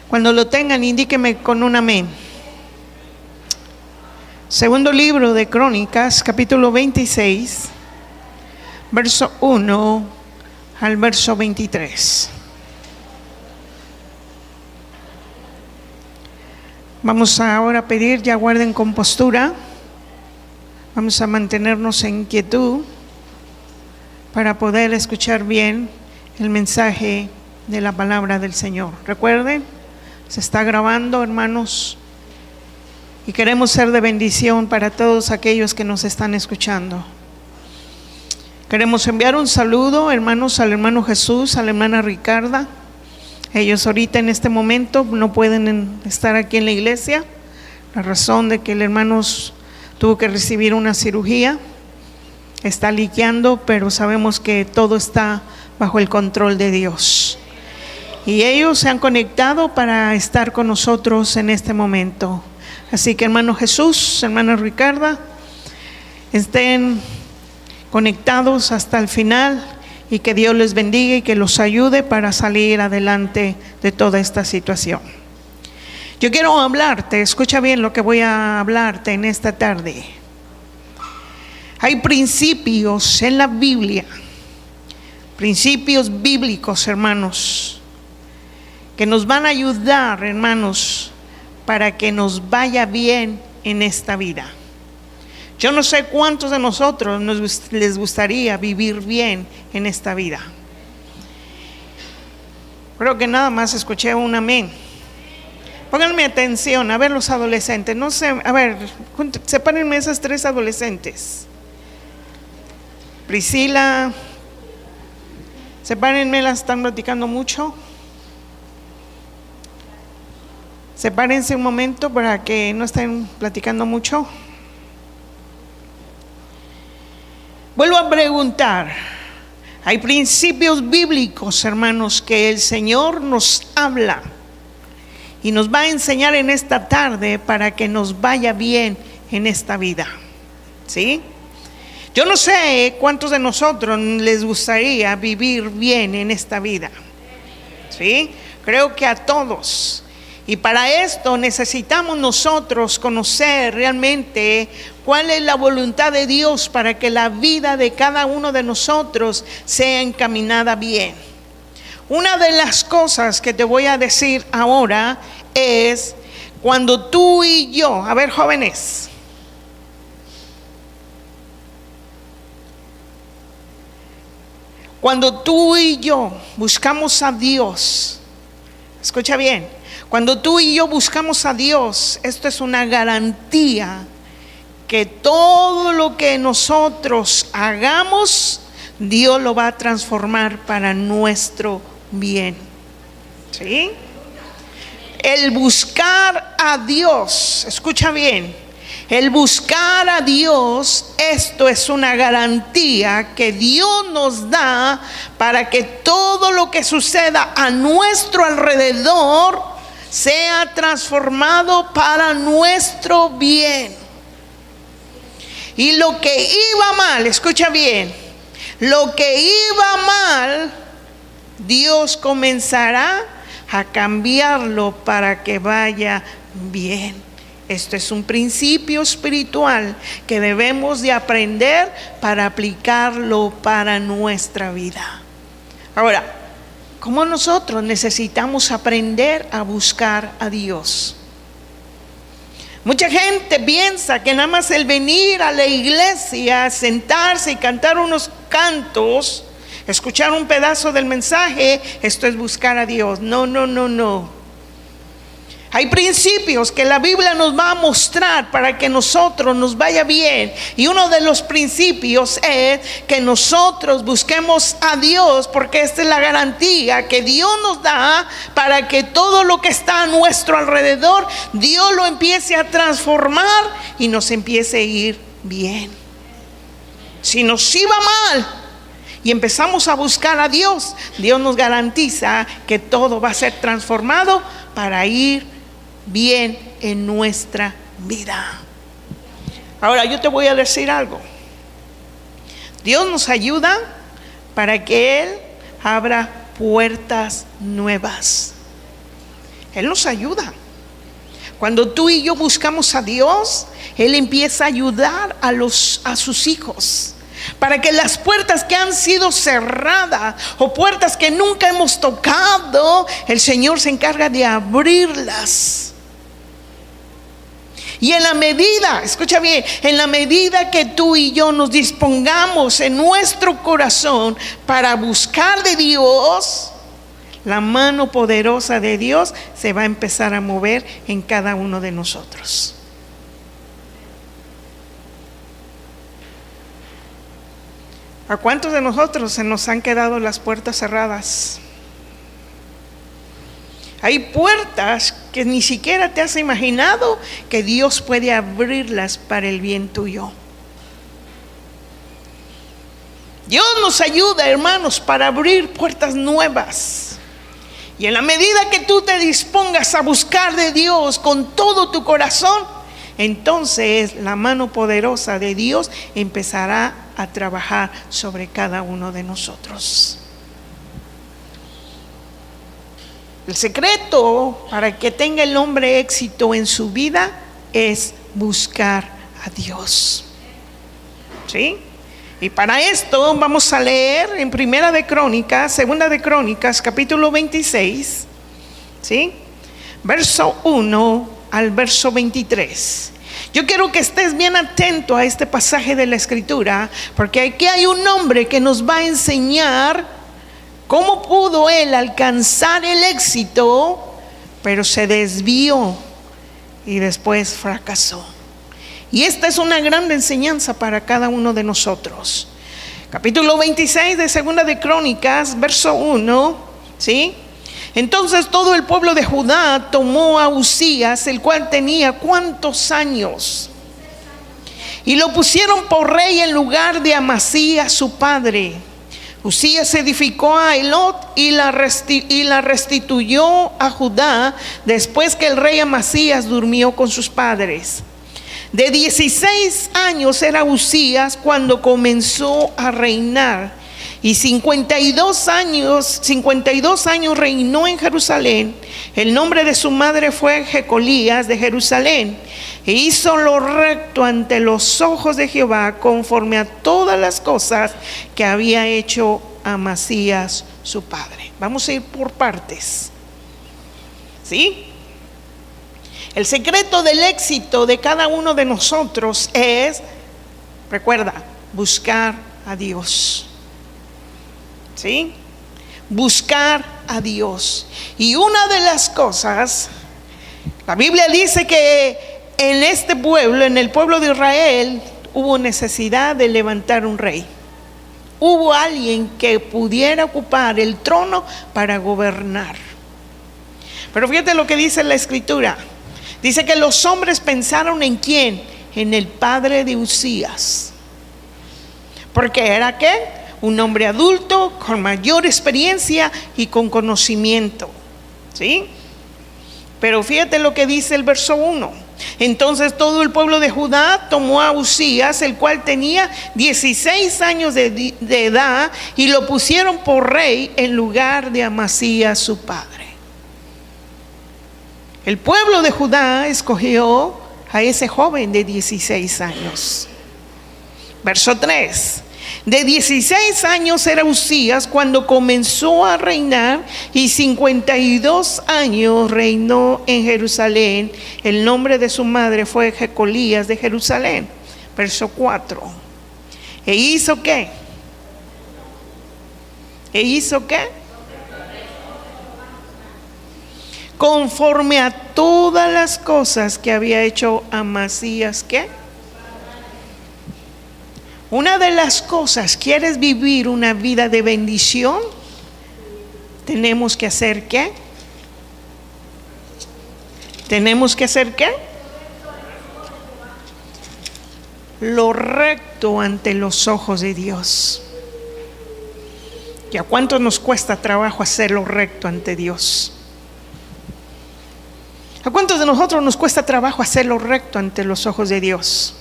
Cuando lo tengan, indíqueme con un amén. Segundo libro de Crónicas, capítulo 26, verso 1 al verso 23. Vamos ahora a pedir, ya guarden compostura. Vamos a mantenernos en quietud para poder escuchar bien el mensaje de la palabra del Señor. Recuerden, se está grabando, hermanos, y queremos ser de bendición para todos aquellos que nos están escuchando. Queremos enviar un saludo, hermanos, al hermano Jesús, a la hermana Ricarda. Ellos ahorita en este momento no pueden estar aquí en la iglesia, la razón de que el hermano tuvo que recibir una cirugía, está liqueando, pero sabemos que todo está bajo el control de Dios. Y ellos se han conectado para estar con nosotros en este momento. Así que hermano Jesús, hermana Ricarda, estén conectados hasta el final y que Dios les bendiga y que los ayude para salir adelante de toda esta situación. Yo quiero hablarte, escucha bien lo que voy a hablarte en esta tarde. Hay principios en la Biblia, principios bíblicos, hermanos, que nos van a ayudar, hermanos, para que nos vaya bien en esta vida. Yo no sé cuántos de nosotros les gustaría vivir bien en esta vida. Creo que nada más escuché un amén. Pónganme atención, a ver los adolescentes, no sé, a ver, sepárenme esas tres adolescentes. Priscila, sepárenme, las están platicando mucho. Sepárense un momento para que no estén platicando mucho. Vuelvo a preguntar, hay principios bíblicos, hermanos, que el Señor nos habla y nos va a enseñar en esta tarde para que nos vaya bien en esta vida, ¿sí? Yo no sé cuántos de nosotros les gustaría vivir bien en esta vida, ¿sí? Creo que a todos. Y para esto necesitamos nosotros conocer realmente cuál es la voluntad de Dios para que la vida de cada uno de nosotros sea encaminada bien. Una de las cosas que te voy a decir ahora es cuando tú y yo, a ver jóvenes, cuando tú y yo buscamos a Dios, escucha bien, cuando tú y yo buscamos a Dios, esto es una garantía que todo lo que nosotros hagamos, Dios lo va a transformar para nuestro bien, ¿sí? El buscar a Dios, escucha bien, el buscar a Dios, esto es una garantía que Dios nos da para que todo lo que suceda a nuestro alrededor sea transformado para nuestro bien. Y lo que iba mal, escucha bien, lo que iba mal, Dios comenzará a cambiarlo para que vaya bien. Esto es un principio espiritual que debemos de aprender para aplicarlo para nuestra vida. Ahora, ¿cómo nosotros necesitamos aprender a buscar a Dios? Mucha gente piensa que nada más el venir a la iglesia, sentarse y cantar unos cantos, escuchar un pedazo del mensaje, esto es buscar a Dios. No. Hay principios que la Biblia nos va a mostrar para que nosotros nos vaya bien. Y uno de los principios es que nosotros busquemos a Dios, porque esta es la garantía que Dios nos da para que todo lo que está a nuestro alrededor, Dios lo empiece a transformar y nos empiece a ir bien. Si nos iba mal y empezamos a buscar a Dios, Dios nos garantiza que todo va a ser transformado para ir bien en nuestra vida. Ahora yo te voy a decir algo. Dios nos ayuda para que Él abra puertas nuevas. Él nos ayuda. Cuando tú y yo buscamos a Dios, Él empieza a ayudar a sus hijos, para que las puertas que han sido cerradas o puertas que nunca hemos tocado, el Señor se encarga de abrirlas. Y en la medida, escucha bien, en la medida que tú y yo nos dispongamos en nuestro corazón para buscar de Dios, la mano poderosa de Dios se va a empezar a mover en cada uno de nosotros. ¿A cuántos de nosotros se nos han quedado las puertas cerradas? Hay puertas que ni siquiera te has imaginado que Dios puede abrirlas para el bien tuyo. Dios nos ayuda, hermanos, para abrir puertas nuevas. Y en la medida que tú te dispongas a buscar de Dios con todo tu corazón, entonces la mano poderosa de Dios empezará a trabajar sobre cada uno de nosotros. El secreto para que tenga el hombre éxito en su vida es buscar a Dios. ¿Sí? Y para esto vamos a leer en Primera de Crónicas, Segunda de Crónicas, capítulo 26, ¿sí? Verso 1 al verso 23. Yo quiero que estés bien atento a este pasaje de la Escritura, porque aquí hay un hombre que nos va a enseñar cómo pudo él alcanzar el éxito, pero se desvió y después fracasó. Y esta es una gran enseñanza para cada uno de nosotros. Capítulo 26 de Segunda de Crónicas, verso 1, ¿sí? Entonces todo el pueblo de Judá tomó a Uzías, el cual tenía ¿cuántos años? Y lo pusieron por rey en lugar de Amasías su padre. Uzías edificó a Elot y la restituyó a Judá después que el rey Amasías durmió con sus padres. De 16 años era Uzías cuando comenzó a reinar, y 52 años reinó en Jerusalén. El nombre de su madre fue Jecolías de Jerusalén, e hizo lo recto ante los ojos de Jehová, conforme a todas las cosas que había hecho Amasías su padre. Vamos a ir por partes, ¿sí? El secreto del éxito de cada uno de nosotros es, recuerda, buscar a Dios. ¿Sí? Buscar a Dios. Y una de las cosas, la Biblia dice que en este pueblo, en el pueblo de Israel, hubo necesidad de levantar un rey. Hubo alguien que pudiera ocupar el trono para gobernar. Pero fíjate lo que dice la Escritura. Dice que los hombres pensaron ¿en quién? En el padre de Uzías. Porque era ¿qué? Un hombre adulto con mayor experiencia y con conocimiento. ¿Sí? Pero fíjate lo que dice el verso 1. Entonces todo el pueblo de Judá tomó a Uzías, el cual tenía 16 años de edad, y lo pusieron por rey en lugar de Amasías su padre. El pueblo de Judá escogió a ese joven de 16 años. Verso 3. De 16 años era Uzías cuando comenzó a reinar, y 52 años reinó en Jerusalén. El nombre de su madre fue Jecolías de Jerusalén. Verso 4. ¿E hizo qué? ¿E hizo qué? Conforme a todas las cosas que había hecho Amasías, ¿qué? Una de las cosas, ¿quieres vivir una vida de bendición? Tenemos que hacer ¿qué? Tenemos que hacer ¿qué? Lo recto ante los ojos de Dios. ¿Y a cuánto nos cuesta trabajo hacer lo recto ante Dios? ¿A cuántos de nosotros nos cuesta trabajo hacer lo recto ante los ojos de Dios?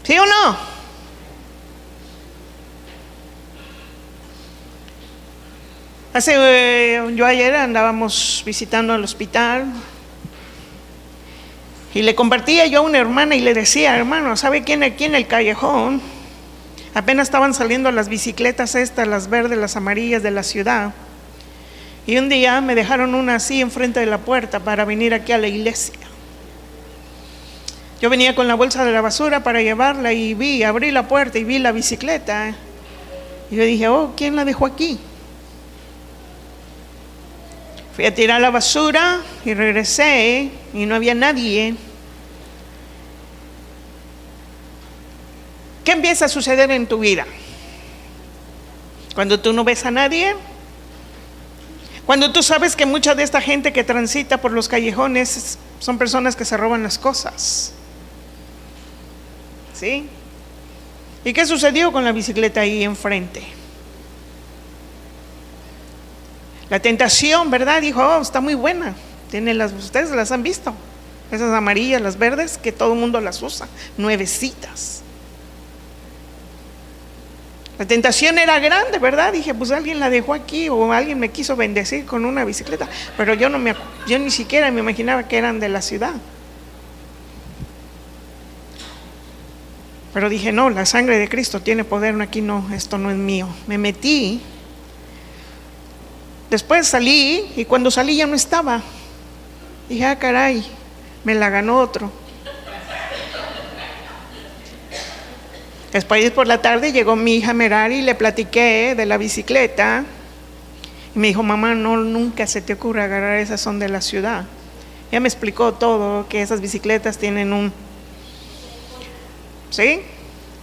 ¿Sí o no? Yo ayer andábamos visitando el hospital y le compartía yo a una hermana y le decía: hermano, ¿sabe quién aquí en el callejón? Apenas estaban saliendo las bicicletas estas, las verdes, las amarillas de la ciudad. Y un día me dejaron una así enfrente de la puerta para venir aquí a la iglesia. Yo venía con la bolsa de la basura para llevarla y abrí la puerta y vi la bicicleta. Y yo dije: oh, ¿quién la dejó aquí? Fui a tirar la basura y regresé y no había nadie. ¿Qué empieza a suceder en tu vida? Cuando tú no ves a nadie, cuando tú sabes que mucha de esta gente que transita por los callejones son personas que se roban las cosas. ¿Sí? ¿Y qué sucedió con la bicicleta ahí enfrente? La tentación, ¿verdad? Dijo: oh, está muy buena. Ustedes las han visto, esas amarillas, las verdes, que todo el mundo las usa, nuevecitas. La tentación era grande, ¿verdad? Dije: pues alguien la dejó aquí, o alguien me quiso bendecir con una bicicleta. Pero yo ni siquiera me imaginaba que eran de la ciudad. Pero dije: no, la sangre de Cristo tiene poder, aquí no, esto no es mío. Me metí. Después salí, y cuando salí ya no estaba. Dije: ah, caray, me la ganó otro. Después, por la tarde, llegó mi hija Merari y le platiqué de la bicicleta. Y me dijo: mamá, no, nunca se te ocurre agarrar, esas son de la ciudad. Ella me explicó todo, que esas bicicletas tienen ¿sí?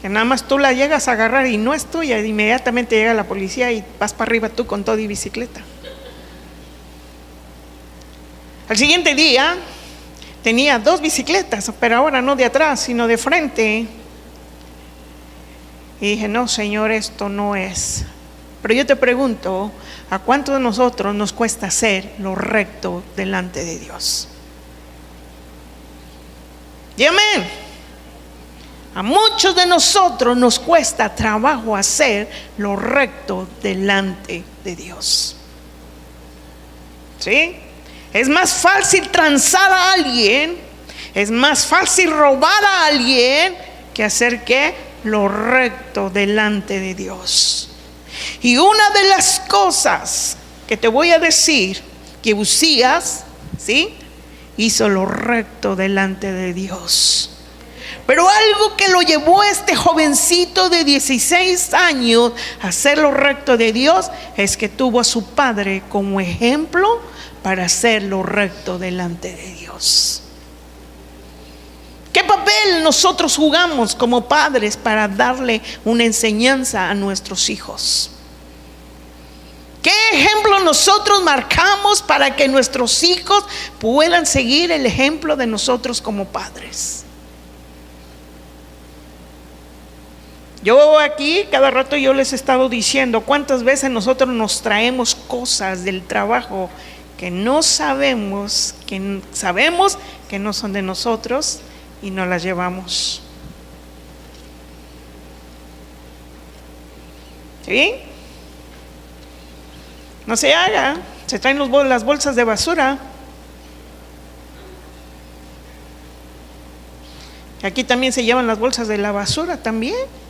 Que nada más tú la llegas a agarrar y no es tuya, inmediatamente llega la policía y vas para arriba tú con todo y bicicleta. Al siguiente día tenía 2 bicicletas, pero ahora no de atrás, sino de frente. Y dije: no, Señor, esto no es. Pero yo te pregunto, ¿a cuántos de nosotros nos cuesta hacer lo recto delante de Dios? Y amén. A muchos de nosotros nos cuesta trabajo hacer lo recto delante de Dios. ¿Sí? Es más fácil transar a alguien, es más fácil robar a alguien que hacer ¿qué? Lo recto delante de Dios. Y una de las cosas que te voy a decir, que Uzías, ¿sí?, hizo lo recto delante de Dios. Pero algo que lo llevó a este jovencito de 16 años a hacer lo recto de Dios es que tuvo a su padre como ejemplo para hacer lo recto delante de Dios. ¿Qué papel nosotros jugamos como padres para darle una enseñanza a nuestros hijos? ¿Qué ejemplo nosotros marcamos para que nuestros hijos puedan seguir el ejemplo de nosotros como padres? Yo aquí cada rato yo les he estado diciendo cuántas veces nosotros nos traemos cosas del trabajo que no sabemos que no son de nosotros y no las llevamos. ¿Sí? No se haga, se traen las bolsas de basura. Aquí también se llevan las bolsas de la basura también.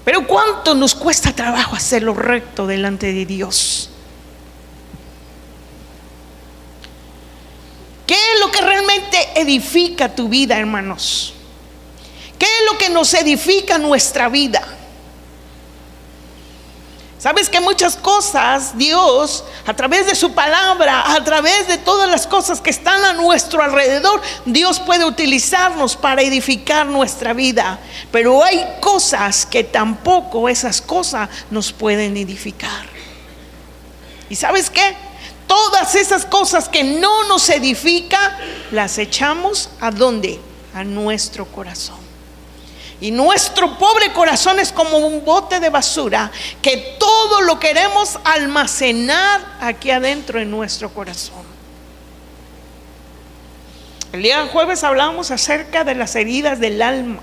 Pero ¿cuánto nos cuesta trabajo hacer lo recto delante de Dios? ¿Qué es lo que realmente edifica tu vida, hermanos? ¿Qué es lo que nos edifica nuestra vida? Sabes que muchas cosas Dios, a través de su palabra, a través de todas las cosas que están a nuestro alrededor, Dios puede utilizarnos para edificar nuestra vida. Pero hay cosas que tampoco esas cosas nos pueden edificar. ¿Y sabes qué? Todas esas cosas que no nos edifican, las echamos ¿a dónde? A nuestro corazón. Y nuestro pobre corazón es como un bote de basura que todo lo queremos almacenar aquí adentro en nuestro corazón. El día jueves hablábamos acerca de las heridas del alma,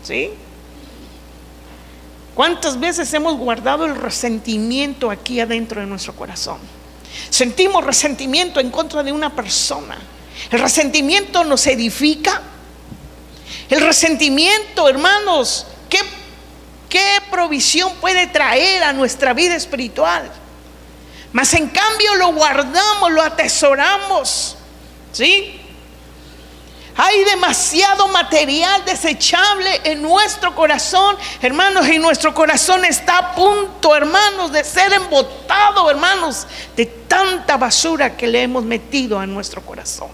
¿sí? ¿Cuántas veces hemos guardado el resentimiento aquí adentro de nuestro corazón? Sentimos resentimiento en contra de una persona. El resentimiento nos edifica. El resentimiento, hermanos, ¿qué provisión puede traer a nuestra vida espiritual? Mas en cambio lo guardamos, lo atesoramos, ¿sí? Hay demasiado material desechable en nuestro corazón, hermanos, y nuestro corazón está a punto, hermanos, de ser embotado, hermanos, de tanta basura que le hemos metido a nuestro corazón.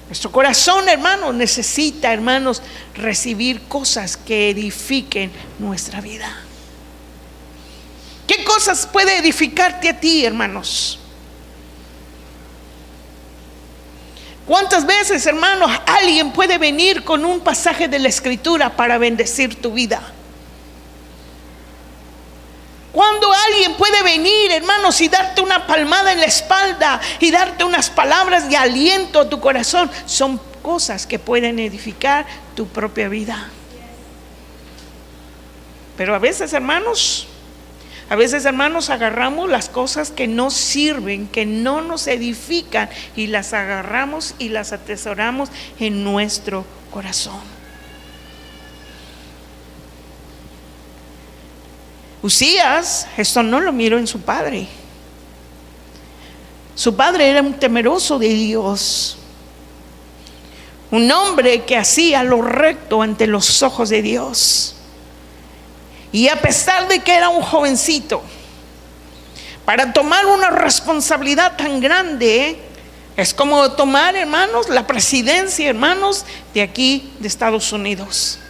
Nuestro corazón, hermanos, necesita, hermanos, recibir cosas que edifiquen nuestra vida. ¿Qué cosas puede edificarte a ti, hermanos? ¿Cuántas veces, hermanos, alguien puede venir con un pasaje de la Escritura para bendecir tu vida? Cuando alguien puede venir, hermanos, y darte una palmada en la espalda y darte unas palabras de aliento a tu corazón, son cosas que pueden edificar tu propia vida. Pero a veces, hermanos, agarramos las cosas que no sirven, que no nos edifican, y las agarramos y las atesoramos en nuestro corazón. Usías, esto no lo miró en su padre. Su padre era un temeroso de Dios, un hombre que hacía lo recto ante los ojos de Dios. Y a pesar de que era un jovencito, para tomar una responsabilidad tan grande, es como tomar, hermanos, la presidencia, hermanos, de aquí, de Estados Unidos.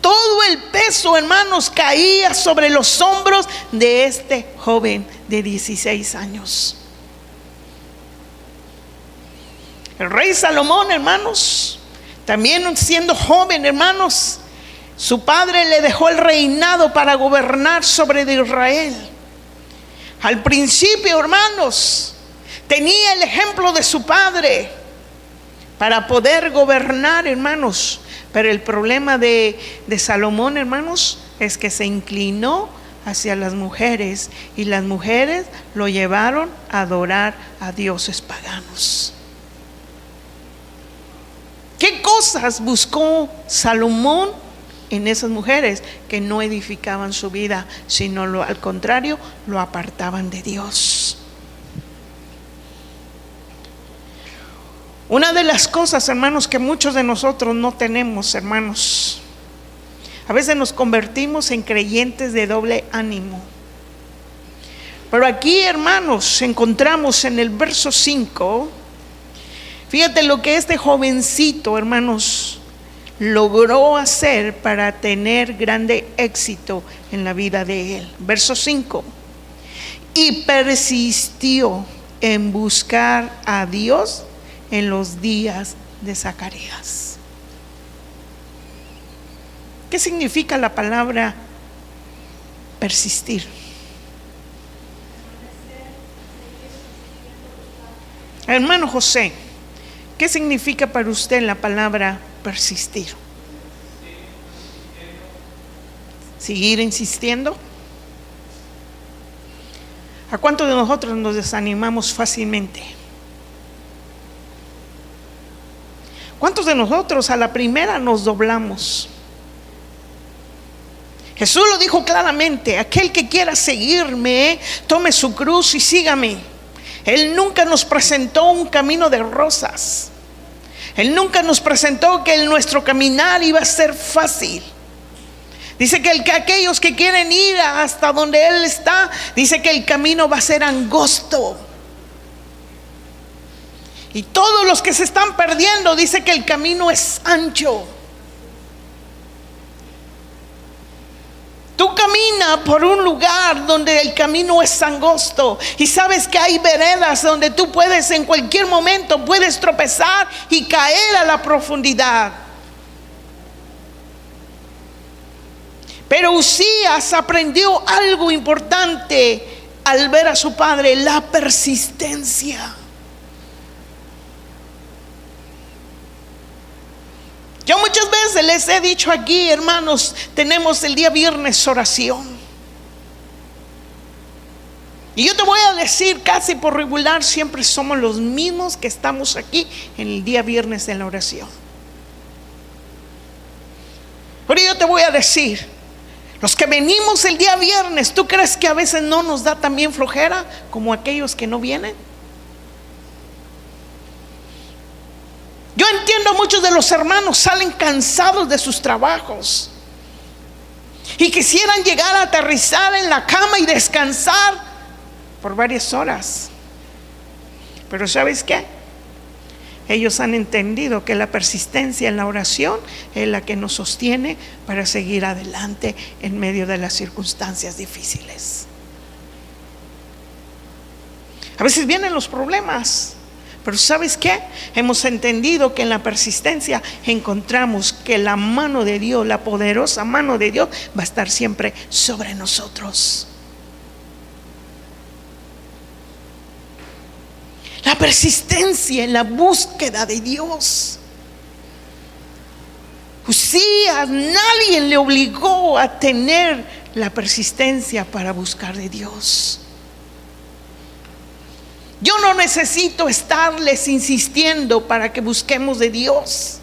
Todo el peso, hermanos, caía sobre los hombros de este joven de 16 años. El rey Salomón, hermanos, también siendo joven, hermanos, su padre le dejó el reinado para gobernar sobre Israel. Al principio, hermanos, tenía el ejemplo de su padre para poder gobernar, hermanos. Pero el problema de Salomón, hermanos, es que se inclinó hacia las mujeres, y las mujeres lo llevaron a adorar a dioses paganos. ¿Qué cosas buscó Salomón en esas mujeres? Que no edificaban su vida, sino al contrario, lo apartaban de Dios. Una de las cosas, hermanos, que muchos de nosotros no tenemos, hermanos, a veces nos convertimos en creyentes de doble ánimo. Pero aquí, hermanos, encontramos en el verso 5, fíjate lo que este jovencito, hermanos, logró hacer para tener grande éxito en la vida de él. Verso 5: y persistió en buscar a Dios en los días de Zacarías. ¿Qué significa la palabra persistir? Hermano José, ¿qué significa para usted la palabra persistir? ¿Seguir insistiendo? ¿A cuántos de nosotros nos desanimamos fácilmente? ¿Cuántos de nosotros a la primera nos doblamos? Jesús lo dijo claramente: aquel que quiera seguirme, tome su cruz y sígame. Él nunca nos presentó un camino de rosas. Él nunca nos presentó que nuestro caminar iba a ser fácil. Dice que aquellos que quieren ir hasta donde Él está, dice que el camino va a ser angosto. Y todos los que se están perdiendo, dice que el camino es ancho. Tú caminas por un lugar donde el camino es angosto, y sabes que hay veredas donde tú puedes, en cualquier momento puedes tropezar y caer a la profundidad. Pero Usías aprendió algo importante al ver a su padre: la persistencia. Yo muchas veces les he dicho aquí, hermanos, tenemos el día viernes oración. Y yo te voy a decir, casi por regular, siempre somos los mismos que estamos aquí en el día viernes de la oración. Pero yo te voy a decir, los que venimos el día viernes, ¿tú crees que a veces no nos da también flojera como aquellos que no vienen? Yo entiendo, muchos de los hermanos salen cansados de sus trabajos y quisieran llegar a aterrizar en la cama y descansar por varias horas. Pero ¿sabes qué? Ellos han entendido que la persistencia en la oración es la que nos sostiene para seguir adelante en medio de las circunstancias difíciles. A veces vienen los problemas, pero ¿sabes qué? Hemos entendido que en la persistencia encontramos que la mano de Dios, la poderosa mano de Dios, va a estar siempre sobre nosotros. La persistencia en la búsqueda de Dios. Usías, nadie le obligó a tener la persistencia para buscar de Dios. Yo no necesito estarles insistiendo para que busquemos de Dios.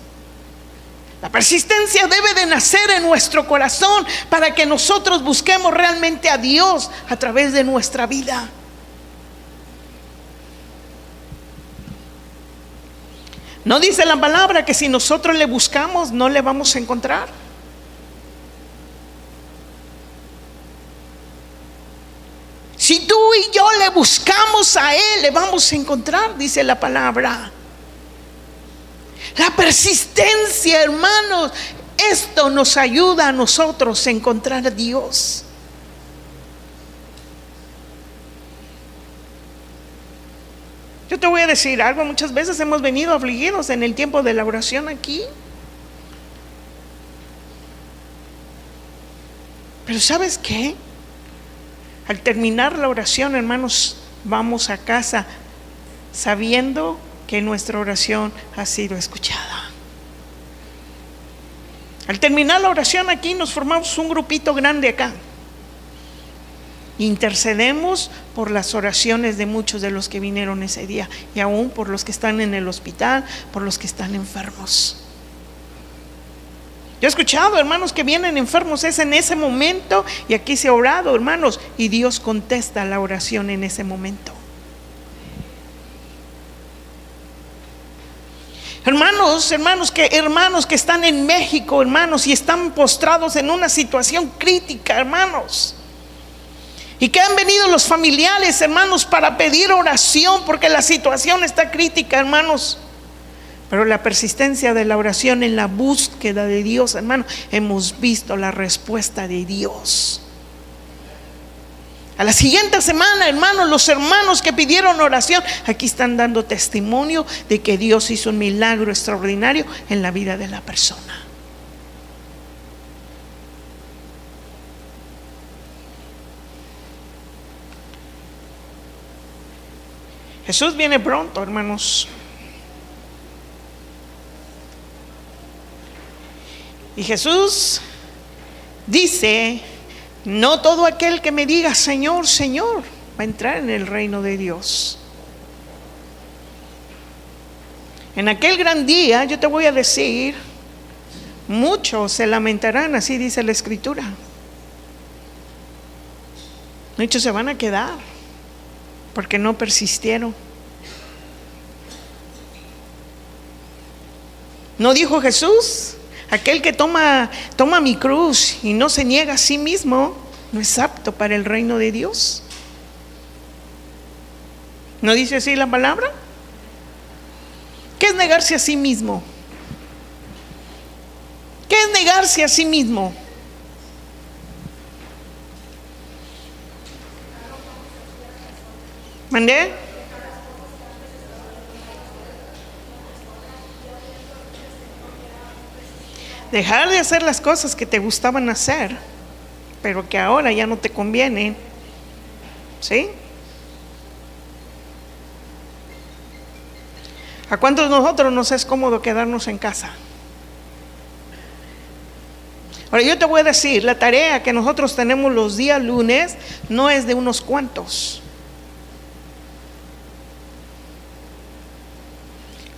La persistencia debe de nacer en nuestro corazón para que nosotros busquemos realmente a Dios a través de nuestra vida. ¿No dice la palabra que si nosotros le buscamos no le vamos a encontrar? Si tú y yo le buscamos a Él, le vamos a encontrar, dice la palabra. La persistencia, hermanos, esto nos ayuda a nosotros a encontrar a Dios. Yo te voy a decir algo, muchas veces hemos venido afligidos en el tiempo de la oración aquí. Pero ¿sabes qué? Al terminar la oración, hermanos, vamos a casa sabiendo que nuestra oración ha sido escuchada. Al terminar la oración aquí nos formamos un grupito grande acá. Intercedemos por las oraciones de muchos de los que vinieron ese día y aún por los que están en el hospital, por los que están enfermos. Yo he escuchado, hermanos, que vienen enfermos, es en ese momento, y aquí se ha orado, hermanos, y Dios contesta la oración en ese momento. Hermanos que están en México, hermanos, y están postrados en una situación crítica, hermanos. Y que han venido los familiares, hermanos, para pedir oración porque la situación está crítica, hermanos. Pero la persistencia de la oración en la búsqueda de Dios, hermanos, hemos visto la respuesta de Dios. A la siguiente semana, hermanos, los hermanos que pidieron oración aquí están dando testimonio de que Dios hizo un milagro extraordinario en la vida de la persona. Jesús viene pronto, hermanos. Y Jesús dice: no todo aquel que me diga Señor, Señor, va a entrar en el reino de Dios. En aquel gran día, yo te voy a decir, muchos se lamentarán, así dice la Escritura. Muchos se van a quedar porque no persistieron. ¿No dijo Jesús? Aquel que toma mi cruz y no se niega a sí mismo, no es apto para el reino de Dios. ¿No dice así la palabra? ¿Qué es negarse a sí mismo? ¿Qué es negarse a sí mismo? ¿Mandé? Dejar de hacer las cosas que te gustaban hacer, pero que ahora ya no te convienen. ¿Sí? ¿A cuántos de nosotros nos es cómodo quedarnos en casa? Ahora yo te voy a decir, la tarea que nosotros tenemos los días lunes no es de unos cuantos.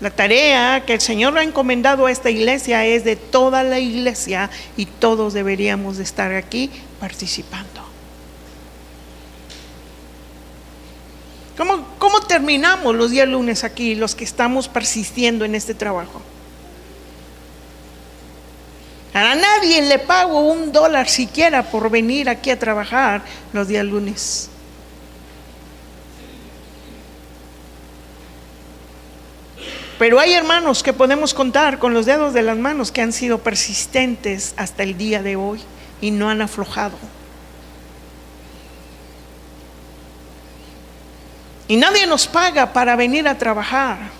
La tarea que el Señor ha encomendado a esta iglesia es de toda la iglesia y todos deberíamos de estar aquí participando. ¿Cómo terminamos los días lunes aquí, los que estamos persistiendo en este trabajo? A nadie le pago $1 siquiera por venir aquí a trabajar los días lunes. Pero hay hermanos que podemos contar con los dedos de las manos que han sido persistentes hasta el día de hoy y no han aflojado. Y nadie nos paga para venir a trabajar.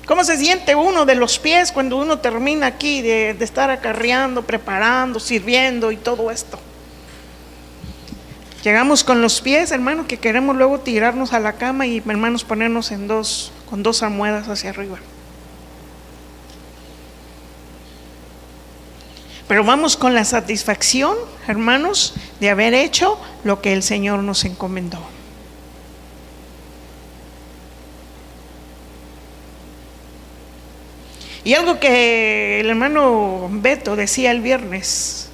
¿Cómo se siente uno de los pies cuando uno termina aquí de estar acarreando, preparando, sirviendo y todo esto? Llegamos con los pies, hermano, que queremos luego tirarnos a la cama y, hermanos, ponernos con 2 almohadas hacia arriba. Pero vamos con la satisfacción, hermanos, de haber hecho lo que el Señor nos encomendó. Y algo que el hermano Beto decía el viernes: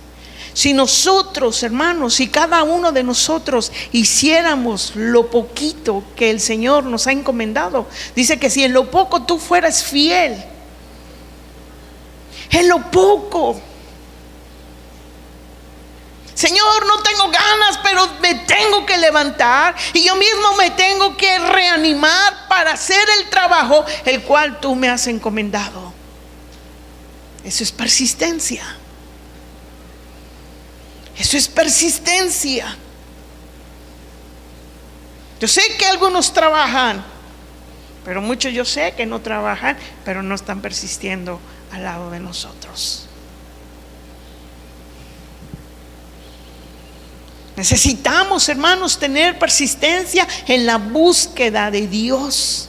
si nosotros, hermanos, si cada uno de nosotros hiciéramos lo poquito que el Señor nos ha encomendado, dice que si en lo poco tú fueras fiel, en lo poco, Señor, no tengo ganas, pero me tengo que levantar y yo mismo me tengo que reanimar para hacer el trabajo el cual tú me has encomendado. Eso es persistencia. Eso es persistencia. Yo sé que algunos trabajan, pero muchos yo sé que no trabajan, pero no están persistiendo al lado de nosotros. Necesitamos, hermanos, tener persistencia en la búsqueda de Dios.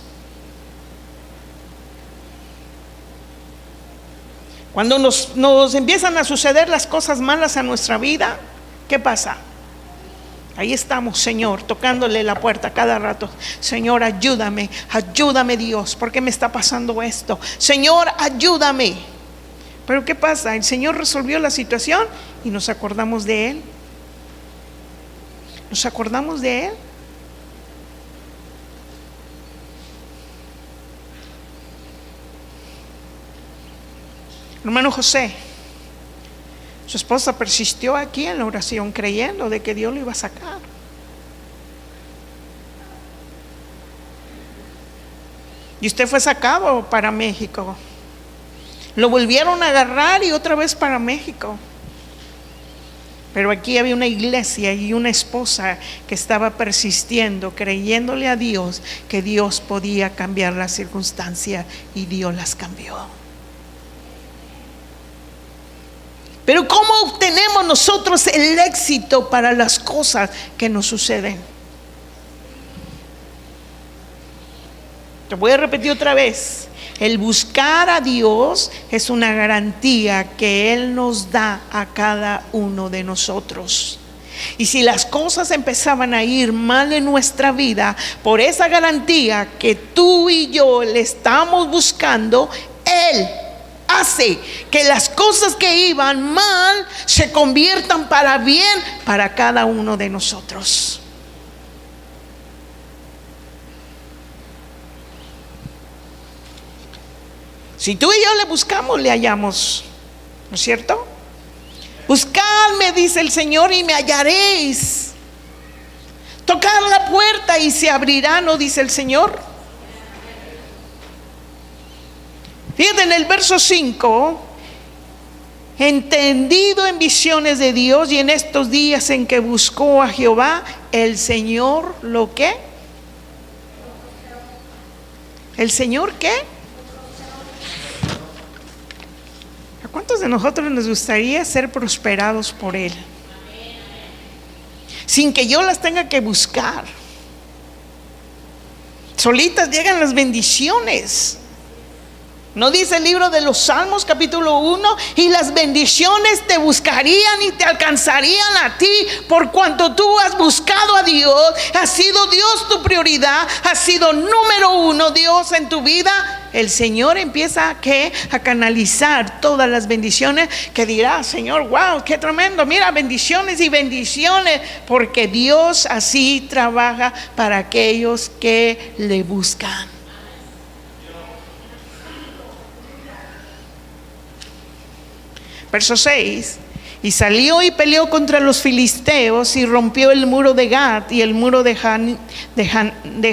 Cuando nos empiezan a suceder las cosas malas a nuestra vida, ¿qué pasa? Ahí estamos, Señor, tocándole la puerta cada rato. Señor, ayúdame, ayúdame, Dios, ¿por qué me está pasando esto? Señor, ayúdame. Pero ¿qué pasa? El Señor resolvió la situación y nos acordamos de Él. ¿Nos acordamos de Él? Hermano José, su esposa persistió aquí en la oración creyendo de que Dios lo iba a sacar. Y usted fue sacado para México. Lo volvieron a agarrar y otra vez para México. Pero aquí había una iglesia y una esposa que estaba persistiendo, creyéndole a Dios que Dios podía cambiar las circunstancias, y Dios las cambió. Pero ¿cómo obtenemos nosotros el éxito para las cosas que nos suceden? Te voy a repetir otra vez. El buscar a Dios es una garantía que Él nos da a cada uno de nosotros. Y si las cosas empezaban a ir mal en nuestra vida, por esa garantía que tú y yo le estamos buscando, Él hace que las cosas que iban mal se conviertan para bien para cada uno de nosotros. Si tú y yo le buscamos, le hallamos, ¿no es cierto? Buscadme, dice el Señor, y me hallaréis. Tocad la puerta y se abrirá, ¿no dice el Señor? Fíjate en el verso 5: entendido en visiones de Dios y en estos días en que buscó a Jehová, el Señor, ¿lo qué? ¿El Señor qué? ¿A cuántos de nosotros nos gustaría ser prosperados por Él? Sin que yo las tenga que buscar. Solitas llegan las bendiciones. ¿No dice el libro de los Salmos capítulo 1? Y las bendiciones te buscarían y te alcanzarían a ti, por cuanto tú has buscado a Dios. Ha sido Dios tu prioridad, ha sido número uno Dios en tu vida. El Señor empieza a canalizar todas las bendiciones, que dirá: Señor, wow, qué tremendo, mira, bendiciones y bendiciones, porque Dios así trabaja para aquellos que le buscan. Verso 6: y salió y peleó contra los filisteos y rompió el muro de Gat y el muro de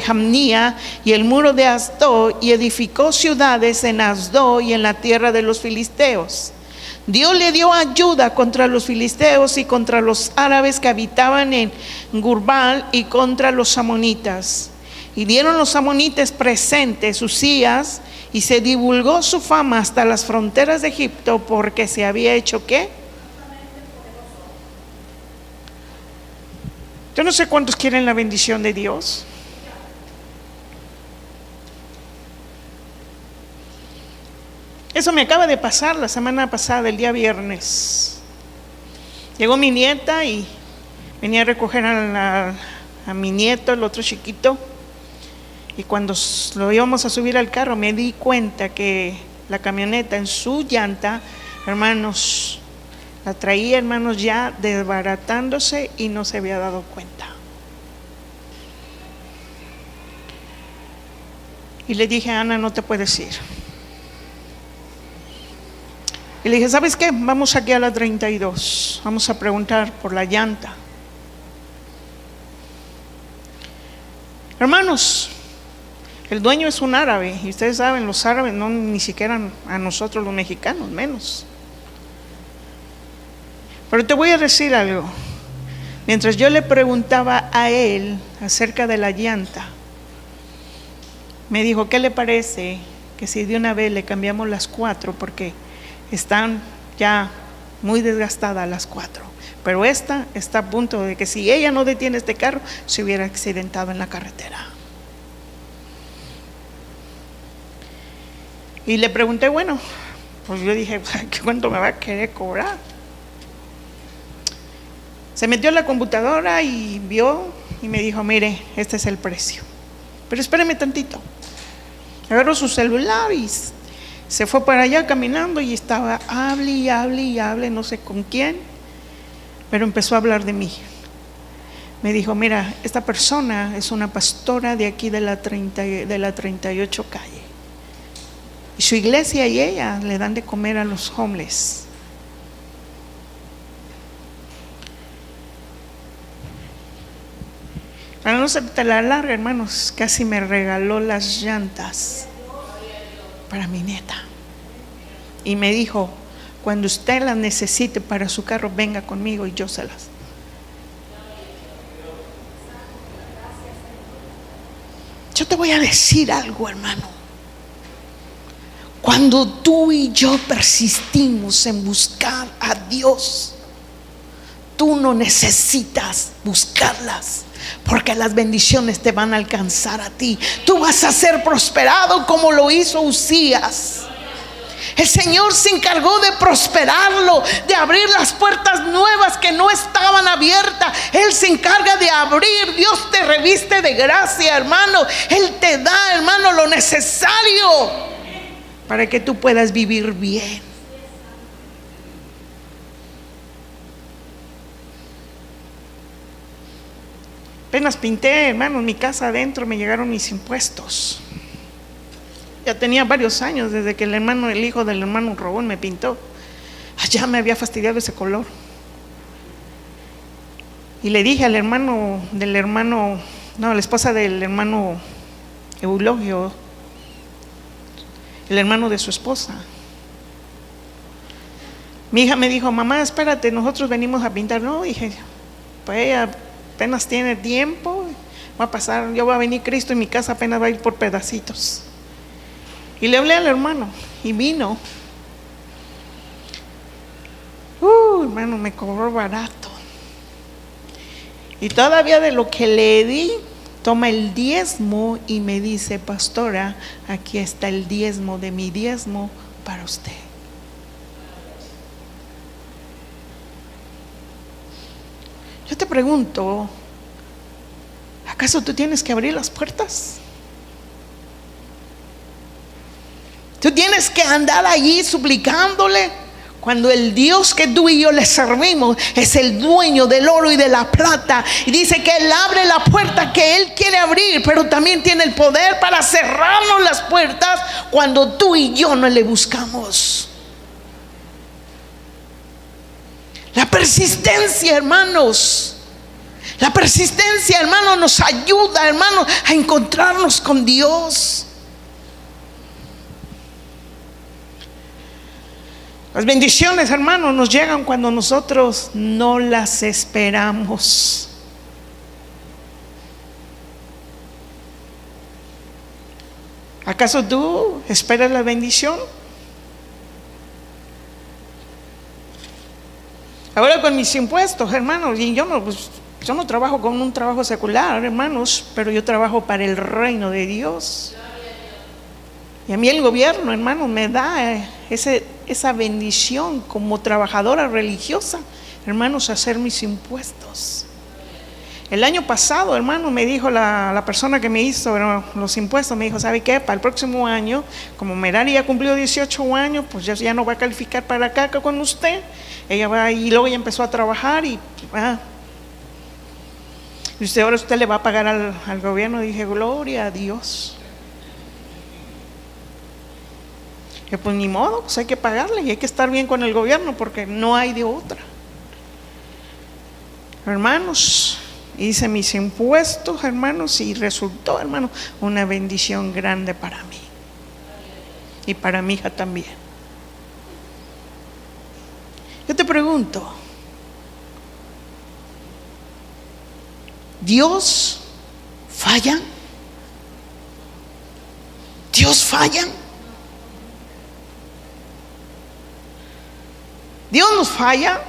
Jamnia y el muro de Asdod, y edificó ciudades en Asdod y en la tierra de los filisteos. Dios le dio ayuda contra los filisteos y contra los árabes que habitaban en Gurbal y contra los amonitas. Y dieron los amonitas presentes Usías, y se divulgó su fama hasta las fronteras de Egipto, porque se había hecho ¿qué? Yo no sé cuántos quieren la bendición de Dios. Eso me acaba de pasar la semana pasada, el día viernes. Llegó mi nieta y venía a recoger a mi nieto, el otro chiquito. Y cuando lo íbamos a subir al carro, me di cuenta que la camioneta en su llanta, hermanos, la traía, hermanos, ya desbaratándose y no se había dado cuenta. Y le dije: Ana, no te puedes ir. Y le dije: ¿sabes qué? Vamos aquí a la 32, vamos a preguntar por la llanta. Hermanos, el dueño es un árabe, y ustedes saben, los árabes no ni siquiera a nosotros los mexicanos menos. Pero te voy a decir algo. Mientras yo le preguntaba a él acerca de la llanta, me dijo: ¿qué le parece que si de una vez le cambiamos las 4? Porque están ya muy desgastadas las 4. Pero esta está a punto de que, si ella no detiene este carro, se hubiera accidentado en la carretera. Y le pregunté, bueno, pues yo dije: ¿cuánto me va a querer cobrar? Se metió en la computadora y vio y me dijo: mire, este es el precio. Pero espéreme tantito. Agarró su celular y se fue para allá caminando, y estaba hable y hable y hable, no sé con quién, pero empezó a hablar de mí. Me dijo: mira, esta persona es una pastora de aquí de la 38 calle. Y su iglesia y ella le dan de comer a los homeless. Para no ser la larga, hermanos, casi me regaló las llantas para mi nieta. Y me dijo: cuando usted las necesite para su carro, venga conmigo y yo se las. Yo te voy a decir algo, hermano. Cuando tú y yo persistimos en buscar a Dios, tú no necesitas buscarlas, porque las bendiciones te van a alcanzar a ti. Tú vas a ser prosperado como lo hizo Usías. El Señor se encargó de prosperarlo, de abrir las puertas nuevas que no estaban abiertas. Él se encarga de abrir. Dios te reviste de gracia, hermano. Él te da, hermano, lo necesario para que tú puedas vivir bien. Apenas pinté, hermano, mi casa adentro, me llegaron mis impuestos. Ya tenía varios años desde que el hijo del hermano Robón me pintó. Allá me había fastidiado ese color. Y le dije al la esposa del hermano Eulogio, el hermano de su esposa. Mi hija me dijo: mamá, espérate, nosotros venimos a pintar. No, dije, pues ella apenas tiene tiempo, va a pasar, yo va a venir Cristo y mi casa apenas va a ir por pedacitos. Y le hablé al hermano y vino. Hermano, me cobró barato. Y todavía de lo que le di, toma el diezmo y me dice: pastora, aquí está el diezmo de mi diezmo para usted. Yo te pregunto, ¿acaso tú tienes que abrir las puertas? ¿Tú tienes que andar allí suplicándole? Cuando el Dios que tú y yo le servimos es el dueño del oro y de la plata, y dice que Él abre la puerta que Él quiere abrir, pero también tiene el poder para cerrarnos las puertas cuando tú y yo no le buscamos. La persistencia, hermanos, la persistencia, hermanos, nos ayuda, hermanos, a encontrarnos con Dios. Las bendiciones, hermanos, nos llegan cuando nosotros no las esperamos. ¿Acaso tú esperas la bendición? Ahora con mis impuestos, hermanos, y yo no trabajo con un trabajo secular, hermanos, pero yo trabajo para el reino de Dios. Y a mí el gobierno, hermanos, me da esa bendición como trabajadora religiosa, hermanos, hacer mis impuestos. El año pasado, hermano, me dijo la persona que me hizo los impuestos, me dijo: ¿sabe qué? Para el próximo año, como Merari ya cumplió 18 años, pues ya no va a calificar para acá con usted. Ella va, y luego ya empezó a trabajar y ahora usted le va a pagar al gobierno. Dije: gloria a Dios. Que pues ni modo, pues hay que pagarle y hay que estar bien con el gobierno porque no hay de otra. Hermanos, hice mis impuestos, hermanos, y resultó, hermanos, una bendición grande para mí y para mi hija también. Yo te pregunto, ¿Dios falla? ¿Dios falla? ¿Dios nos falla?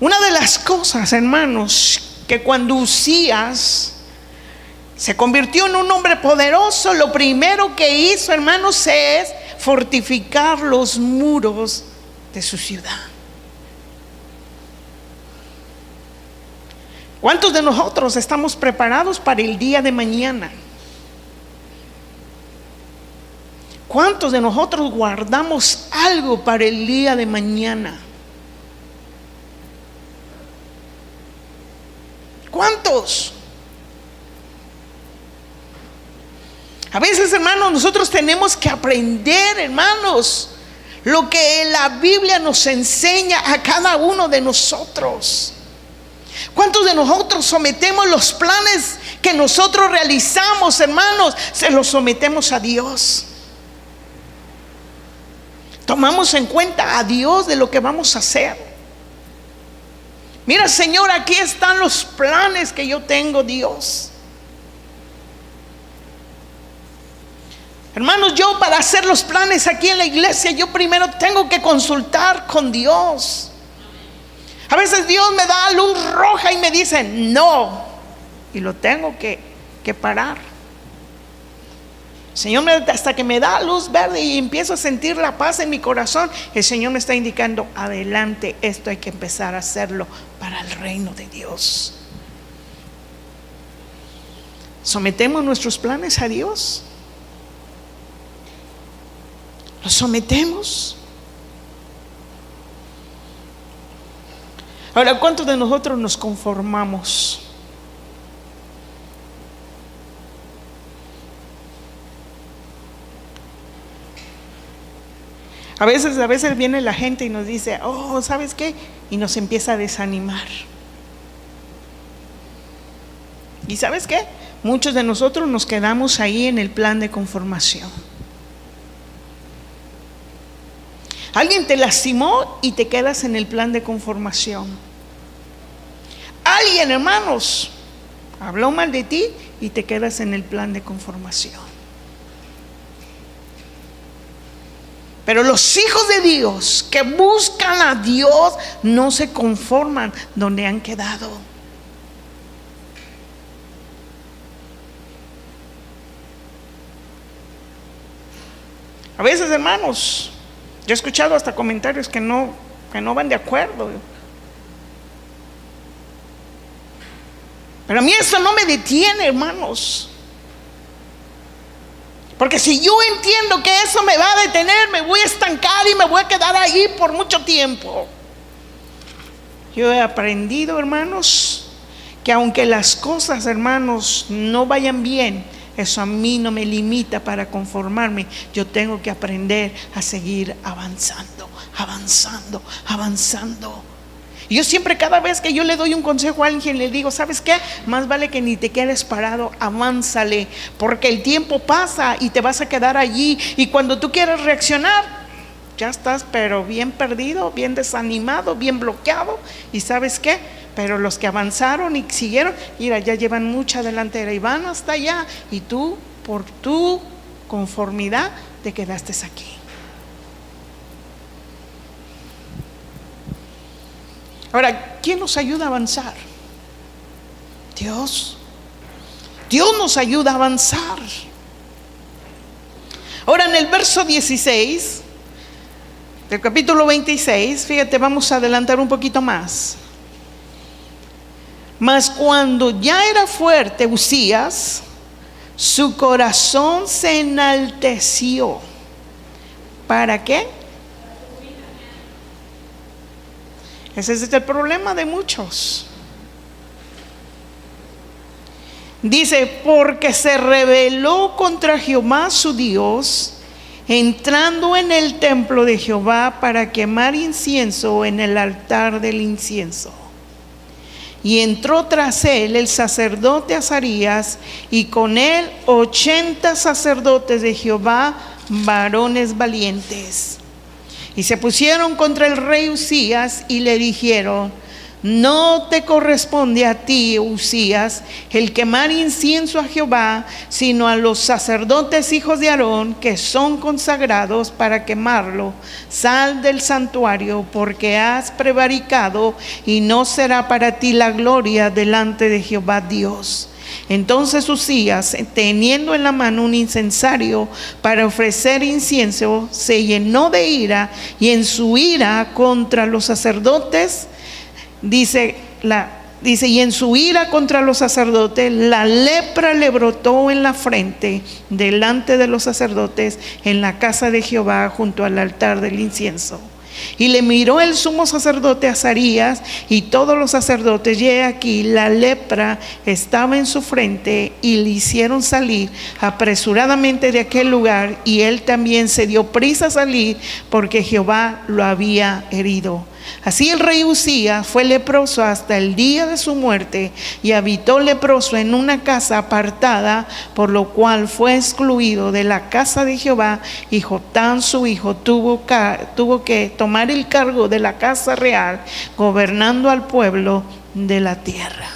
Una de las cosas, hermanos, que cuando Usías se convirtió en un hombre poderoso, lo primero que hizo, hermanos, es fortificar los muros de su ciudad. ¿Cuántos de nosotros estamos preparados para el día de mañana? ¿Cuántos de nosotros guardamos algo para el día de mañana? ¿Cuántos? A veces, hermanos, nosotros tenemos que aprender, hermanos, lo que la Biblia nos enseña a cada uno de nosotros. ¿Cuántos de nosotros sometemos los planes que nosotros realizamos, hermanos? Se los sometemos a Dios. Tomamos en cuenta a Dios de lo que vamos a hacer. Mira, Señor, aquí están los planes que yo tengo, Dios. Hermanos, yo para hacer los planes aquí en la iglesia, yo primero tengo que consultar con Dios. A veces Dios me da luz roja y me dice no, y lo tengo que parar. Señor, hasta que me da luz verde y empiezo a sentir la paz en mi corazón, el Señor me está indicando: adelante, esto hay que empezar a hacerlo para el reino de Dios. ¿Sometemos nuestros planes a Dios? ¿Los sometemos? Ahora, ¿cuántos de nosotros nos conformamos? A veces viene la gente y nos dice: oh, ¿sabes qué? Y nos empieza a desanimar. ¿Y sabes qué? Muchos de nosotros nos quedamos ahí en el plan de conformación. Alguien te lastimó y te quedas en el plan de conformación. Alguien, hermanos, habló mal de ti y te quedas en el plan de conformación. Pero los hijos de Dios que buscan a Dios no se conforman donde han quedado. A veces, hermanos, yo he escuchado hasta comentarios que no van de acuerdo. Pero a mí eso no me detiene, hermanos. Porque si yo entiendo que eso me va a detener, me voy a estancar y me voy a quedar ahí por mucho tiempo. Yo he aprendido, hermanos, que aunque las cosas, hermanos, no vayan bien, eso a mí no me limita para conformarme. Yo tengo que aprender a seguir avanzando, avanzando, avanzando. Y yo siempre, cada vez que yo le doy un consejo a alguien, le digo, ¿sabes qué? Más vale que ni te quedes parado, avánzale, porque el tiempo pasa y te vas a quedar allí. Y cuando tú quieres reaccionar, ya estás pero bien perdido, bien desanimado, bien bloqueado. ¿Y sabes qué? Pero los que avanzaron y siguieron, mira, ya llevan mucha delantera y van hasta allá. Y tú, por tu conformidad, te quedaste aquí. Ahora, ¿quién nos ayuda a avanzar? Dios. Dios nos ayuda a avanzar. Ahora, en el verso 16 del capítulo 26, fíjate, vamos a adelantar un poquito más. Mas cuando ya era fuerte Uzías, su corazón se enalteció. ¿Para qué? Ese es el problema de muchos. Dice, porque se rebeló contra Jehová su Dios, entrando en el templo de Jehová para quemar incienso en el altar del incienso. Y entró tras él el sacerdote Azarías, y con él 80 sacerdotes de Jehová, varones valientes. Y se pusieron contra el rey Uzías y le dijeron, no te corresponde a ti, Uzías, el quemar incienso a Jehová, sino a los sacerdotes hijos de Aarón, que son consagrados para quemarlo. Sal del santuario, porque has prevaricado, y no será para ti la gloria delante de Jehová Dios. Entonces Uzías, teniendo en la mano un incensario para ofrecer incienso, se llenó de ira, y en su ira contra los sacerdotes, dice, y en su ira contra los sacerdotes, la lepra le brotó en la frente delante de los sacerdotes en la casa de Jehová junto al altar del incienso. Y le miró el sumo sacerdote Azarías y todos los sacerdotes, y he aquí la lepra estaba en su frente, y le hicieron salir apresuradamente de aquel lugar, y él también se dio prisa a salir, porque Jehová lo había herido. Así el rey Uzías fue leproso hasta el día de su muerte, y habitó leproso en una casa apartada, por lo cual fue excluido de la casa de Jehová. Y Jotam su hijo tuvo que tomar el cargo de la casa real, gobernando al pueblo de la tierra.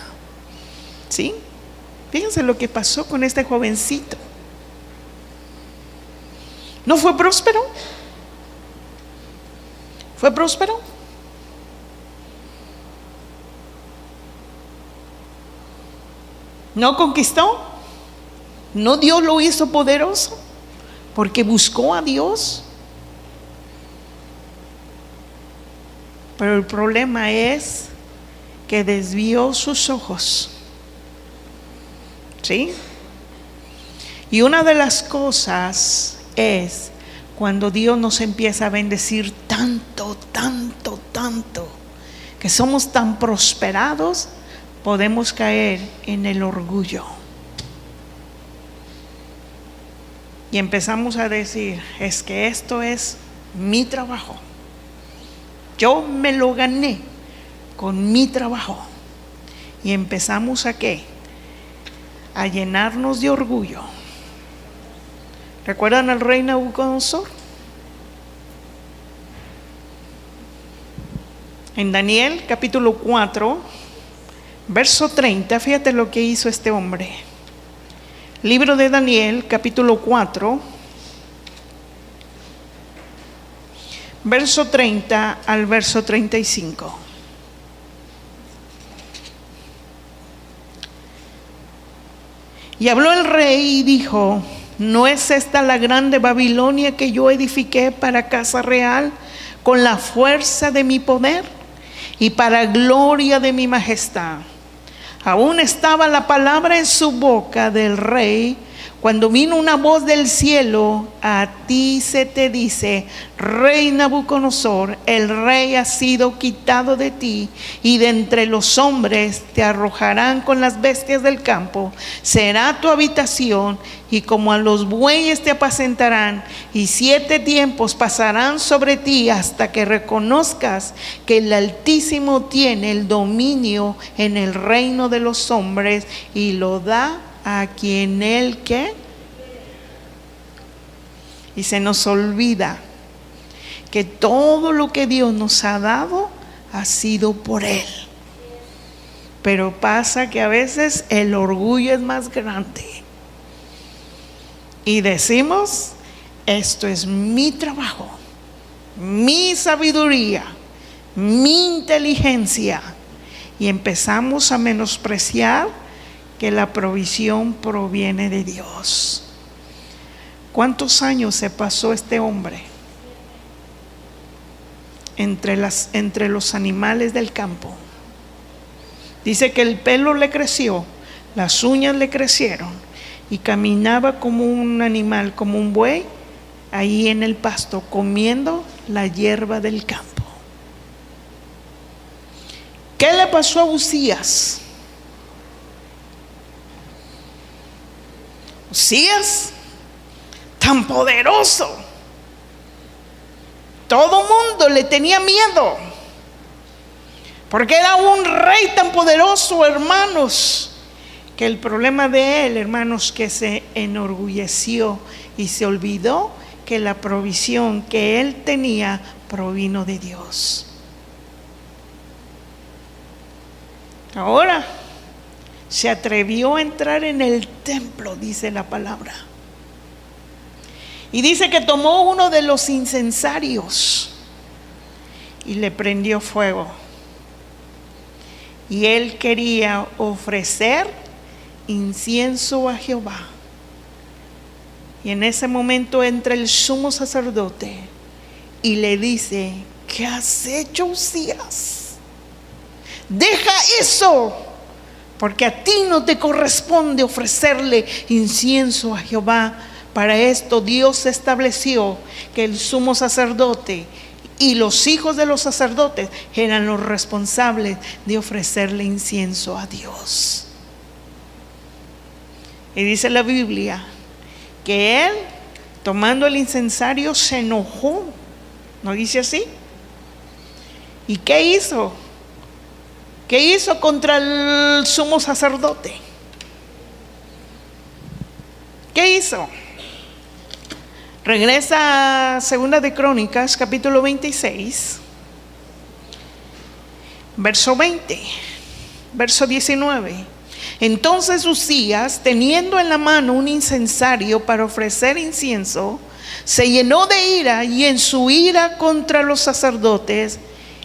¿Sí? Fíjense lo que pasó con este jovencito. ¿No fue próspero? ¿Fue próspero? ¿No conquistó? ¿No Dios lo hizo poderoso? Porque buscó a Dios. Pero el problema es que desvió sus ojos. ¿Sí? Y una de las cosas es cuando Dios nos empieza a bendecir tanto, tanto, tanto, que somos tan prosperados, podemos caer en el orgullo. Y empezamos a decir, es que esto es mi trabajo. Yo me lo gané con mi trabajo. Y empezamos ¿a qué? A llenarnos de orgullo. ¿Recuerdan al rey Nabucodonosor? En Daniel capítulo 4, verso 30, fíjate lo que hizo este hombre. Libro de Daniel, capítulo 4, verso 30 al verso 35. Y habló el rey y dijo: ¿no es esta la grande Babilonia que yo edifiqué para casa real con la fuerza de mi poder y para gloria de mi majestad? Aún estaba la palabra en su boca del rey cuando vino una voz del cielo: a ti se te dice, rey Nabucodonosor, el rey ha sido quitado de ti, y de entre los hombres te arrojarán con las bestias del campo. Será tu habitación, y como a los bueyes te apacentarán, y 7 tiempos pasarán sobre ti hasta que reconozcas que el Altísimo tiene el dominio en el reino de los hombres y lo da a quien él ¿qué? Y se nos olvida que todo lo que Dios nos ha dado ha sido por Él. Pero pasa que a veces el orgullo es más grande. Y decimos: esto es mi trabajo, mi sabiduría, mi inteligencia. Y empezamos a menospreciar que la provisión proviene de Dios. ¿Cuántos años se pasó este hombre entre los animales del campo? Dice que el pelo le creció, las uñas le crecieron y caminaba como un animal, como un buey, ahí en el pasto, comiendo la hierba del campo. ¿Qué le pasó a Uzías? Uzías, tan poderoso, todo mundo le tenía miedo, porque era un rey tan poderoso, hermanos, que el problema de él, hermanos, que se enorgulleció y se olvidó que la provisión que él tenía provino de Dios. Ahora se atrevió a entrar en el templo, dice la palabra. Y dice que tomó uno de los incensarios y le prendió fuego. Y él quería ofrecer incienso a Jehová. Y en ese momento entra el sumo sacerdote y le dice: ¿qué has hecho, Uzías? Deja eso, porque a ti no te corresponde ofrecerle incienso a Jehová. Para esto Dios estableció que el sumo sacerdote y los hijos de los sacerdotes eran los responsables de ofrecerle incienso a Dios. Y dice la Biblia que él, tomando el incensario, se enojó. ¿No dice así? ¿Y qué hizo? ¿Qué hizo contra el sumo sacerdote? ¿Qué hizo? Regresa a 2 de Crónicas, capítulo 26, verso 20, verso 19. Entonces Uzías, teniendo en la mano un incensario para ofrecer incienso, se llenó de ira, y en su ira contra los sacerdotes,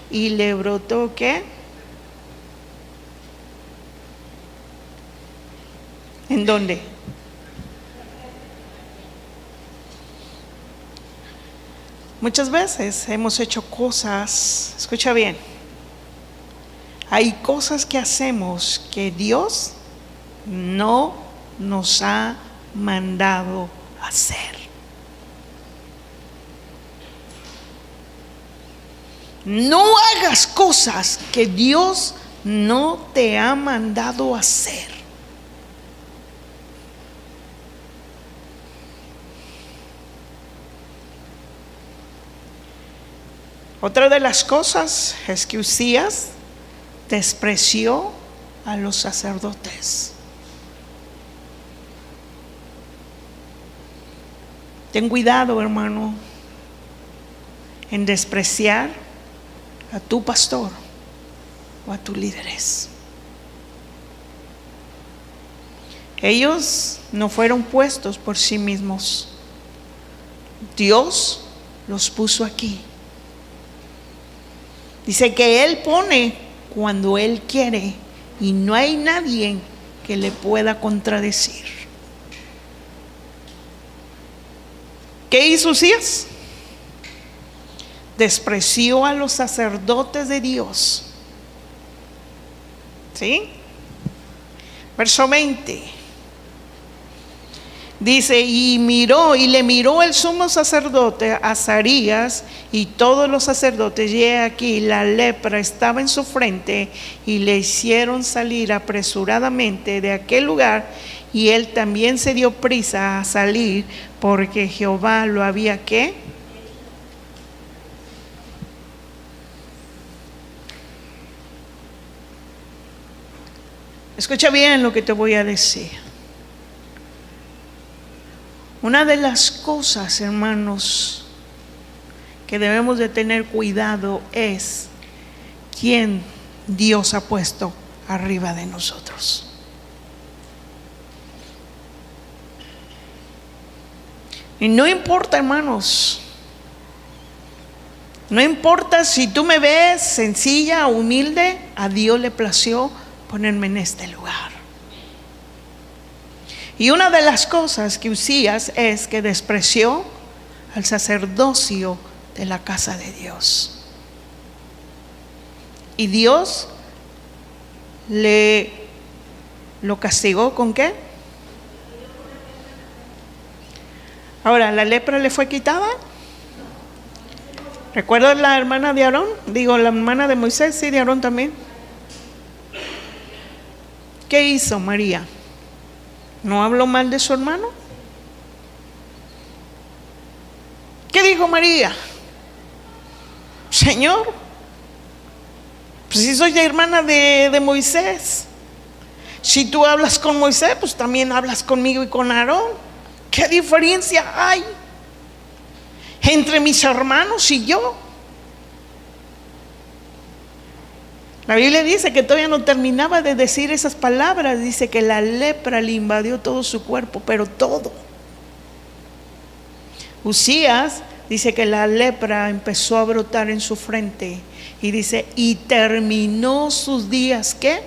y le brotó ¿qué? ¿En dónde? Muchas veces hemos hecho cosas, escucha bien, hay cosas que hacemos que Dios no nos ha mandado hacer. No hagas cosas que Dios no te ha mandado hacer. Otra de las cosas es que Uzías despreció a los sacerdotes. Ten cuidado, hermano, en despreciar a tu pastor o a tus líderes. Ellos no fueron puestos por sí mismos. Dios los puso aquí Dice que Él pone cuando Él quiere y no hay nadie que le pueda contradecir. ¿Qué hizo Usías? Despreció a los sacerdotes de Dios. ¿Sí? Verso 20. Dice, y le miró el sumo sacerdote Azarías y todos los sacerdotes, y he aquí la lepra estaba en su frente, y le hicieron salir apresuradamente de aquel lugar, y él también se dio prisa a salir, porque Jehová lo había ¿qué? Escucha bien lo que te voy a decir. Una de las cosas, hermanos, que debemos de tener cuidado es quién Dios ha puesto arriba de nosotros. Y no importa, hermanos, no importa si tú me ves sencilla, humilde, a Dios le plació ponerme en este lugar. Y una de las cosas que Usías es que despreció al sacerdocio de la casa de Dios. Y Dios lo castigó ¿con qué? Ahora, ¿la lepra le fue quitada? ¿Recuerdas la hermana de Aarón? Digo, la hermana de Moisés y de Aarón también. ¿Qué hizo María? ¿No habló mal de su hermano? ¿Qué dijo María? Señor, pues si soy hermana de Moisés, si tú hablas con Moisés, pues también hablas conmigo y con Aarón. ¿Qué diferencia hay entre mis hermanos y yo? La Biblia dice que todavía no terminaba de decir esas palabras. Dice que la lepra le invadió todo su cuerpo, pero todo. Usías dice que la lepra empezó a brotar en su frente. Y dice, y terminó sus días, ¿qué?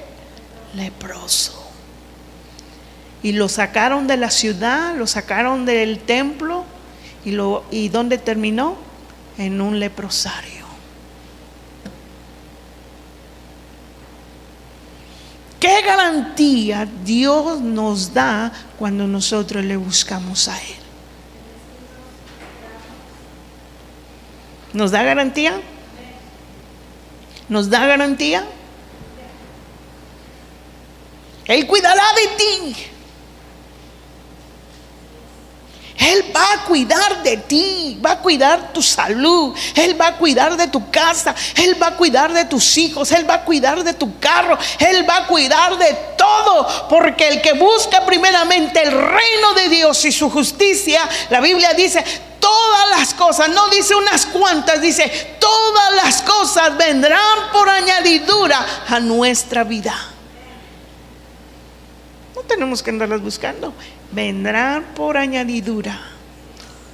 Leproso. Y lo sacaron de la ciudad, lo sacaron del templo. ¿Y dónde terminó? En un leprosario. ¿Qué garantía Dios nos da cuando nosotros le buscamos a Él? ¿Nos da garantía? ¿Nos da garantía? Él cuidará de ti. Él va a cuidar de ti, va a cuidar tu salud, Él va a cuidar de tu casa, Él va a cuidar de tus hijos, Él va a cuidar de tu carro, Él va a cuidar de todo, porque el que busca primeramente el reino de Dios y su justicia, la Biblia dice, todas las cosas, no dice unas cuantas, dice, todas las cosas vendrán por añadidura a nuestra vida. No tenemos que andarlas buscando. Vendrán por añadidura,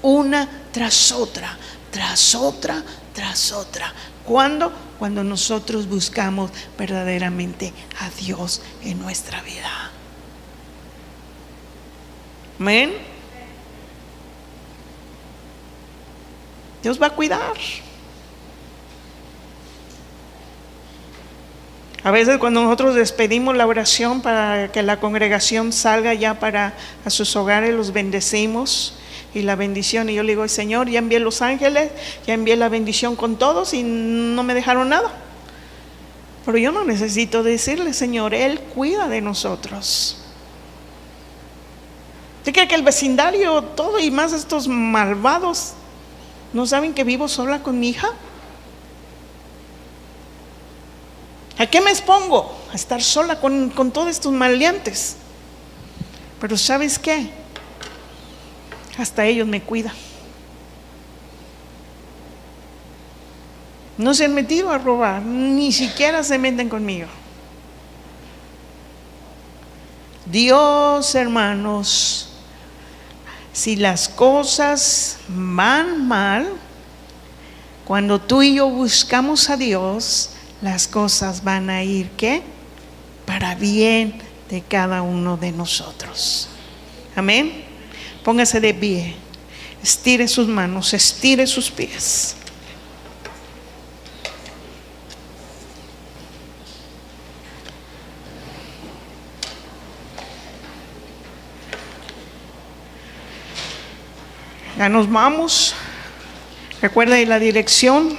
una tras otra, tras otra, tras otra. ¿Cuándo? Cuando nosotros buscamos verdaderamente a Dios en nuestra vida. Amén. Dios va a cuidar. A veces cuando nosotros despedimos la oración para que la congregación salga ya para a sus hogares, los bendecimos y la bendición. Y yo le digo, Señor, ya envié los ángeles, ya envié la bendición con todos y no me dejaron nada. Pero yo no necesito decirle, Señor, Él cuida de nosotros. ¿Usted cree que el vecindario, todo y más estos malvados, no saben que vivo sola con mi hija? ¿A qué me expongo? A estar sola con todos estos maleantes. Pero ¿sabes qué? Hasta ellos me cuidan. No se han metido a robar, ni siquiera se meten conmigo. Dios, hermanos, si las cosas van mal, Cuando tú y yo buscamos a Dios, las cosas van a ir, ¿qué? Para bien de cada uno de nosotros. Amén. Póngase de pie. Estire sus manos, estire sus pies. Ya nos vamos. Recuerda la dirección.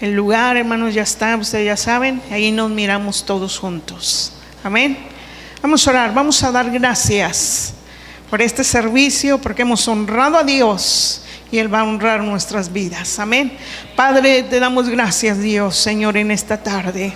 El lugar, hermanos, ya está, ustedes ya saben. Ahí nos miramos todos juntos. Amén. Vamos a orar, vamos a dar gracias por este servicio, porque hemos honrado a Dios y Él va a honrar nuestras vidas. Amén. Padre, te damos gracias, Dios, Señor, en esta tarde.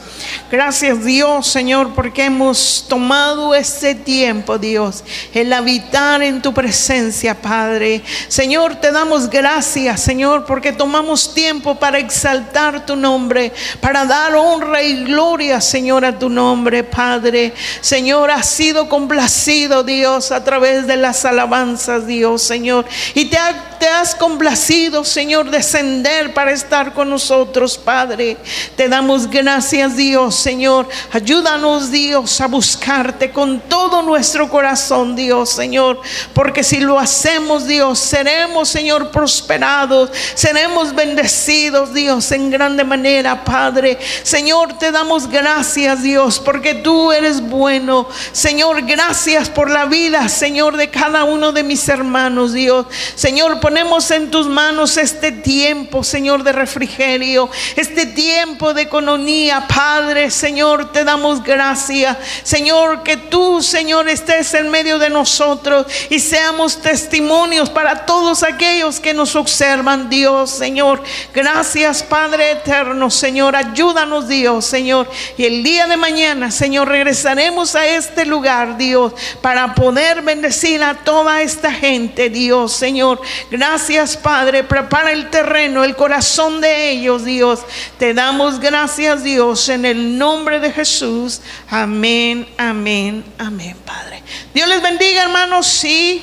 Gracias, Dios, Señor, porque hemos tomado este tiempo, Dios, el habitar en tu presencia, Padre. Señor, te damos gracias, Señor, porque tomamos tiempo para exaltar tu nombre, para dar honra y gloria, Señor, a tu nombre, Padre. Señor, has sido complacido, Dios, a través de las alabanzas, Dios, Señor, y te has complacido, Señor, descender para estar con nosotros, Padre. Te damos gracias, Dios, Señor. Ayúdanos, Dios, a buscarte con todo nuestro corazón, Dios, Señor, porque si lo hacemos, Dios, seremos, Señor, prosperados, seremos bendecidos, Dios, en grande manera, Padre. Señor, te damos gracias, Dios, porque tú eres bueno. Señor, gracias por la vida, Señor, de cada uno de mis hermanos, Dios. Señor, ponemos en tus manos este tiempo, Señor, de refrigerio, este tiempo de economía, Padre. Señor, te damos gracias, Señor, que tú, Señor, estés en medio de nosotros y seamos testimonios para todos aquellos que nos observan, Dios, Señor. Gracias, Padre eterno, Señor. Ayúdanos, Dios, Señor, y el día de mañana, Señor, regresaremos a este lugar, Dios, para poder bendecir a toda esta gente, Dios, Señor. Gracias, Padre. Prepara el terreno, el corazón de ellos, Dios. Te damos gracias, Dios, en el nombre de Jesús. Amén, amén, amén, Padre. Dios les bendiga, hermanos. Sí,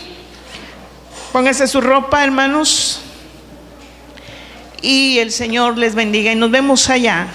pónganse su ropa, hermanos, y el Señor les bendiga y nos vemos allá.